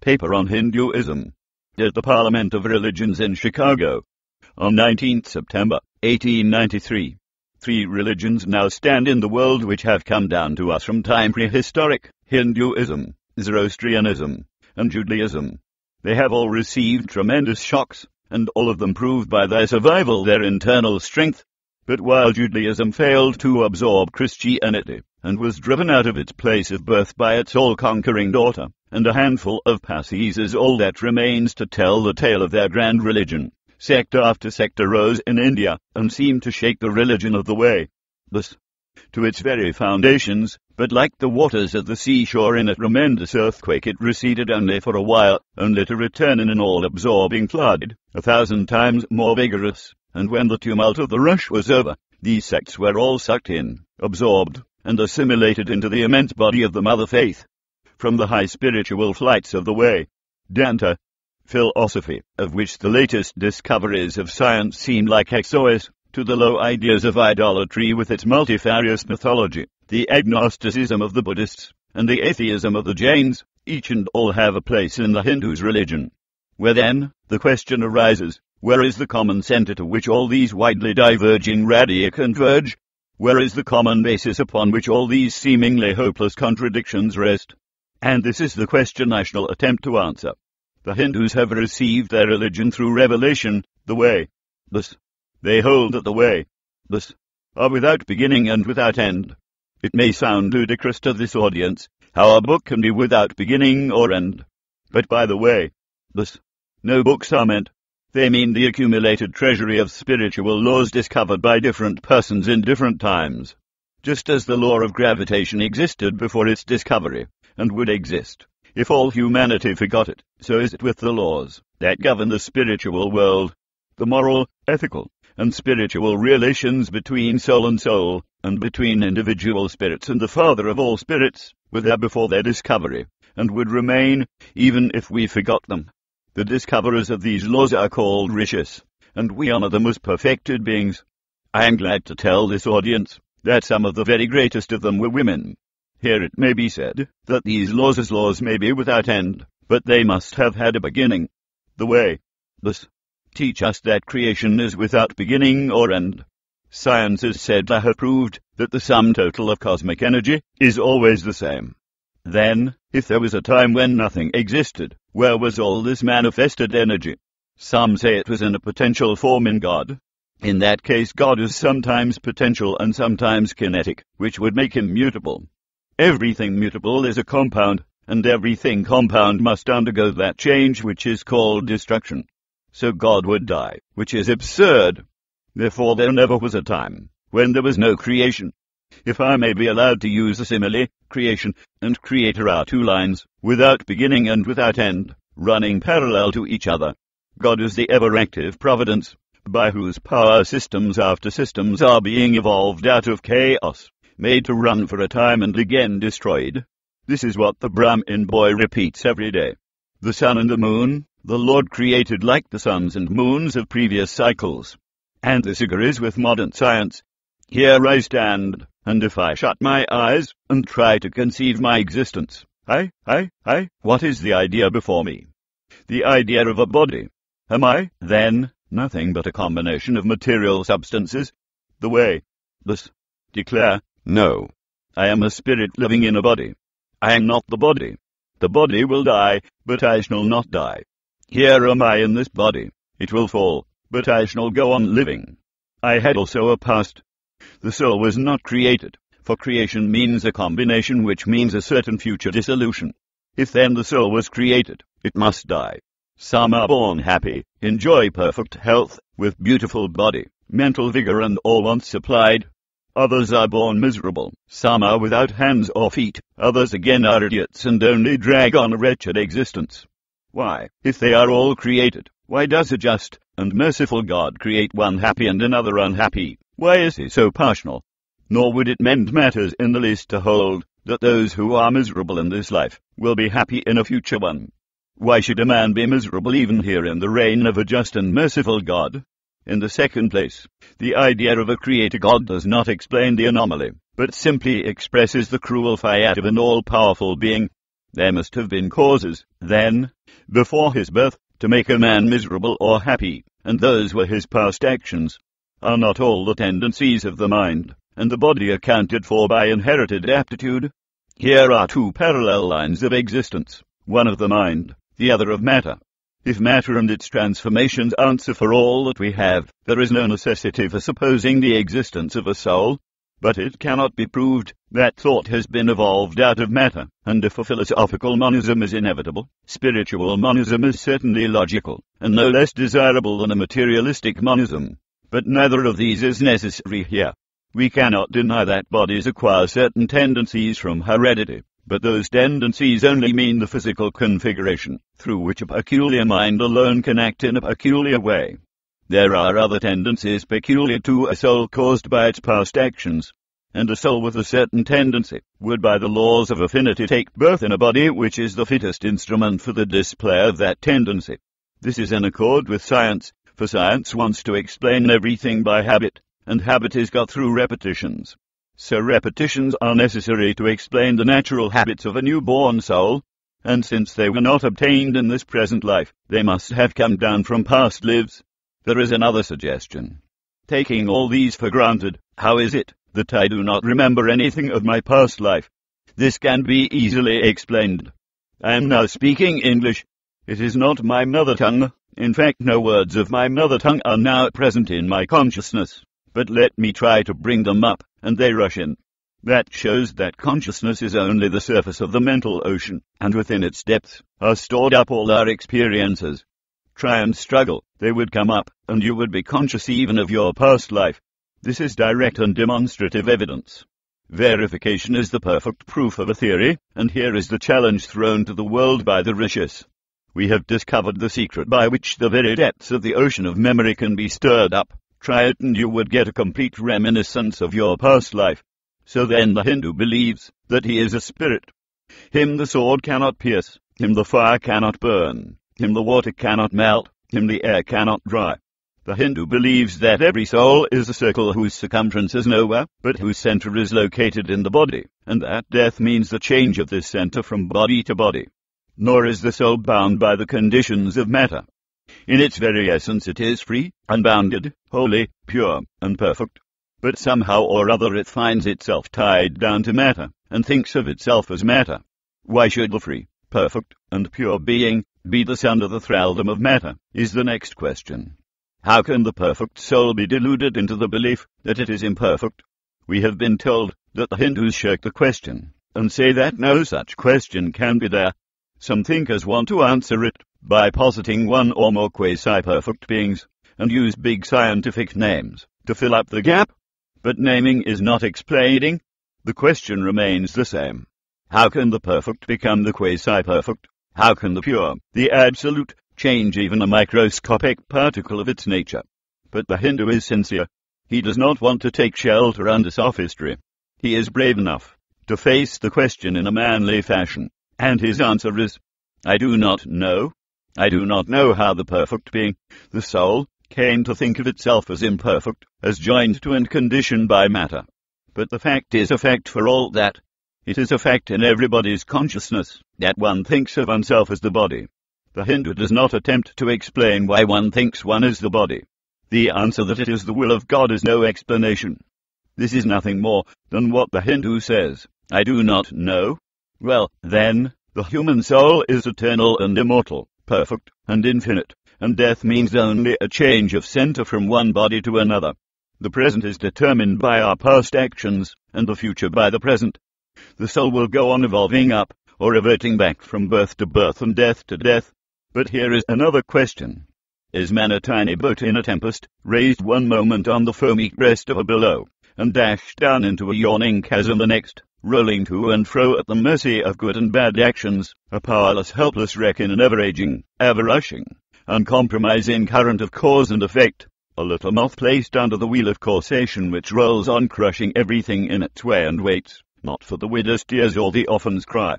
Paper on Hinduism. At the Parliament of Religions in Chicago. On 19th September, 1893. 3 religions now stand in the world which have come down to us from time prehistoric: Hinduism, Zoroastrianism, and Judaism. They have all received tremendous shocks, and all of them proved by their survival their internal strength. But while Judaism failed to absorb Christianity, and was driven out of its place of birth by its all-conquering daughter, and a handful of Parsis is all that remains to tell the tale of their grand religion, sect after sect arose in India, and seemed to shake the religion of the way, thus, to its very foundations. But like the waters of the seashore in a tremendous earthquake, it receded only for a while, only to return in an all-absorbing flood, 1,000 times more vigorous. And when the tumult of the rush was over, these sects were all sucked in, absorbed, and assimilated into the immense body of the Mother Faith. From the high spiritual flights of the way, Danta, philosophy, of which the latest discoveries of science seem like XOS, to the low ideas of idolatry with its multifarious mythology, the agnosticism of the Buddhists, and the atheism of the Jains, each and all have a place in the Hindu's religion. Where then, the question arises, where is the common center to which all these widely diverging radii converge? Where is the common basis upon which all these seemingly hopeless contradictions rest? And this is the question I shall attempt to answer. The Hindus have received their religion through revelation, the way. Thus, they hold that the way, thus, are without beginning and without end. It may sound ludicrous to this audience, how a book can be without beginning or end. But by the way, thus, no books are meant. They mean the accumulated treasury of spiritual laws discovered by different persons in different times. Just as the law of gravitation existed before its discovery, and would exist, if all humanity forgot it, so is it with the laws that govern the spiritual world, the moral, ethical, and spiritual relations between soul, and between individual spirits and the Father of all spirits, were there before their discovery, and would remain, even if we forgot them. The discoverers of these laws are called rishis, and we honor them as perfected beings. I am glad to tell this audience that some of the very greatest of them were women. Here it may be said that these laws may be without end, but they must have had a beginning. The way, thus, teach us that creation is without beginning or end. Science is said to have proved that the sum total of cosmic energy is always the same. Then, if there was a time when nothing existed, where was all this manifested energy? Some say it was in a potential form in God. In that case, God is sometimes potential and sometimes kinetic, which would make him mutable. Everything mutable is a compound, and everything compound must undergo that change which is called destruction. So God would die, which is absurd. Therefore there never was a time when there was no creation. If I may be allowed to use a simile, creation and creator are 2 lines, without beginning and without end, running parallel to each other. God is the ever-active providence, by whose power systems after systems are being evolved out of chaos, made to run for a time and again destroyed. This is what the Brahmin boy repeats every day. The sun and the moon, the Lord created like the suns and moons of previous cycles. And this agrees with modern science. Here I stand, and if I shut my eyes and try to conceive my existence, what is the idea before me? The idea of a body. Am I, then, nothing but a combination of material substances? The way, thus, declare, no. I am a spirit living in a body. I am not the body. The body will die, but I shall not die. Here am I in this body. It will fall, but I shall go on living. I had also a past. The soul was not created, for creation means a combination which means a certain future dissolution. If then the soul was created, it must die. Some are born happy, enjoy perfect health, with beautiful body, mental vigor and all wants supplied. Others are born miserable, some are without hands or feet, others again are idiots and only drag on a wretched existence. Why, if they are all created, why does a just and merciful God create one happy and another unhappy? Why is he so partial? Nor would it mend matters in the least to hold that those who are miserable in this life will be happy in a future one. Why should a man be miserable even here in the reign of a just and merciful God? In the second place, the idea of a creator God does not explain the anomaly, but simply expresses the cruel fiat of an all-powerful being. There must have been causes, then, before his birth, to make a man miserable or happy, and those were his past actions. Are not all the tendencies of the mind and the body accounted for by inherited aptitude? Here are two parallel lines of existence, one of the mind, the other of matter. If matter and its transformations answer for all that we have, there is no necessity for supposing the existence of a soul. But it cannot be proved that thought has been evolved out of matter, and if a philosophical monism is inevitable, spiritual monism is certainly logical, and no less desirable than a materialistic monism. But neither of these is necessary here. We cannot deny that bodies acquire certain tendencies from heredity, but those tendencies only mean the physical configuration, through which a peculiar mind alone can act in a peculiar way. There are other tendencies peculiar to a soul caused by its past actions, and a soul with a certain tendency would by the laws of affinity take birth in a body which is the fittest instrument for the display of that tendency. This is in accord with science, for science wants to explain everything by habit, and habit is got through repetitions. So repetitions are necessary to explain the natural habits of a newborn soul, and since they were not obtained in this present life, they must have come down from past lives. There is another suggestion. Taking all these for granted, how is it that I do not remember anything of my past life? This can be easily explained. I am now speaking English. It is not my mother tongue. In fact, no words of my mother tongue are now present in my consciousness. But let me try to bring them up, and they rush in. That shows that consciousness is only the surface of the mental ocean, and within its depths are stored up all our experiences. Try and struggle, they would come up, and you would be conscious even of your past life. This is direct and demonstrative evidence. Verification is the perfect proof of a theory, and here is the challenge thrown to the world by the rishis. We have discovered the secret by which the very depths of the ocean of memory can be stirred up. Try it and you would get a complete reminiscence of your past life. So then the Hindu believes that he is a spirit. Him the sword cannot pierce, him the fire cannot burn, him the water cannot melt, him the air cannot dry. The Hindu believes that every soul is a circle whose circumference is nowhere, but whose center is located in the body, and that death means the change of this center from body to body. Nor is the soul bound by the conditions of matter. In its very essence it is free, unbounded, holy, pure, and perfect. But somehow or other it finds itself tied down to matter, and thinks of itself as matter. Why should the free, perfect, and pure being be thus under the thraldom of matter, is the next question. How can the perfect soul be deluded into the belief that it is imperfect? We have been told that the Hindus shirk the question, and say that no such question can be there. Some thinkers want to answer it by positing one or more quasi-perfect beings, and use big scientific names to fill up the gap. But naming is not explaining. The question remains the same. How can the perfect become the quasi-perfect? How can the pure, the absolute, change even a microscopic particle of its nature? But the Hindu is sincere. He does not want to take shelter under sophistry. He is brave enough to face the question in a manly fashion. And his answer is, I do not know. I do not know how the perfect being, the soul, came to think of itself as imperfect, as joined to and conditioned by matter. But the fact is a fact for all that. It is a fact in everybody's consciousness that one thinks of oneself as the body. The Hindu does not attempt to explain why one thinks one is the body. The answer that it is the will of God is no explanation. This is nothing more than what the Hindu says, I do not know. Well, then, the human soul is eternal and immortal, perfect and infinite, and death means only a change of center from one body to another. The present is determined by our past actions, and the future by the present. The soul will go on evolving up, or reverting back from birth to birth and death to death. But here is another question. Is man a tiny boat in a tempest, raised one moment on the foamy crest of a billow, and dashed down into a yawning chasm the next, rolling to and fro at the mercy of good and bad actions, a powerless, helpless wreck in an ever-aging, ever-rushing, uncompromising current of cause and effect, a little moth placed under the wheel of causation which rolls on crushing everything in its way and waits, not for the widow's tears or the orphan's cry,